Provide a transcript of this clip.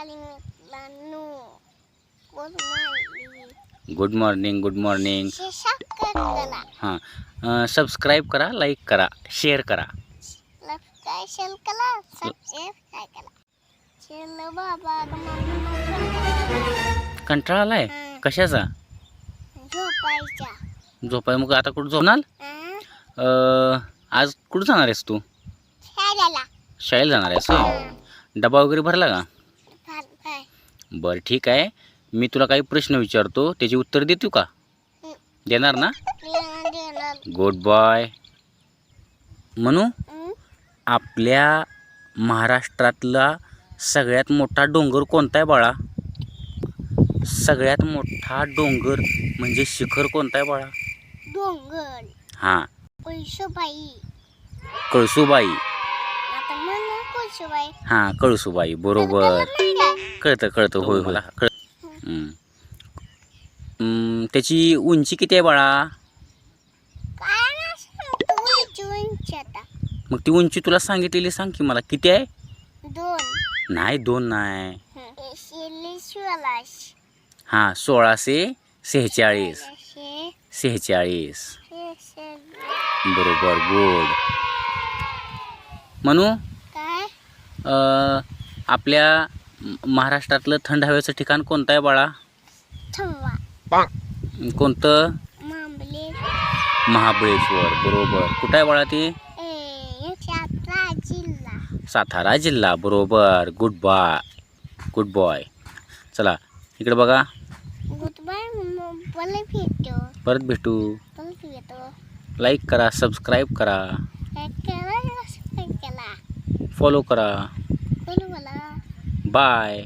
Morning मित्रांनो. Good morning good morning. करा. हां सबस्क्राईब करा, लाईक करा, शेअर करा. सबस्क्राईब शेअर करा. सबस्क्राईब करा. चलो बाबा कंटाळा आलाय कशाचा? झोपायच्या. झोपाय मग आता कुठं झोपणार? आज कुठं जाणार आहेस तू? शाळेला. शाळेला जाणार आहेस होय? डबा वगैरे भरला का? काय? बरं ठीक आहे. मी तुला काही प्रश्न विचारतो, त्याची उत्तर देतो का? देणार ना? Good boy. म्हणू आपल्या महाराष्ट्रातला सगळ्यात मोठा डोंगर कोणता आहे बाळा? सगळ्यात मोठा डोंगर म्हणजे शिखर कोणता आहे बाळा? डोंगर. हां कळसुबाई. कळसुबाई. आता म्हणा कळसुबाई. हां कळसुबाई बरोबर. कळतं कळतं होय मला कळ. त्याची उंची किती आहे बाळा? काय ना सांगतो उंची आता. मग ती उंची तुला सांगितलेली सांग की मला किती आहे? 2. नाही 2 नाही. 16. हां 1646. 46 बरोबर गुड. म्हणू काय? आपल्या महाराष्ट्रातलं थंड हवेचं ठिकाण कोणतं आहे बाळा? थंवा. कोणतं? महाबळेश्वर. महाबळेश्वर बरोबर. कुठं आहे बाळा ते? सातारा जिल्हा. सातारा जिल्हा बरोबर. Good boy good boy. चला इकडे बघा. Goodbye. परत भेटू. परत येतो. लाईक करा, सबस्क्राईब करा, फॉलो करा. बोलू मला. बाय.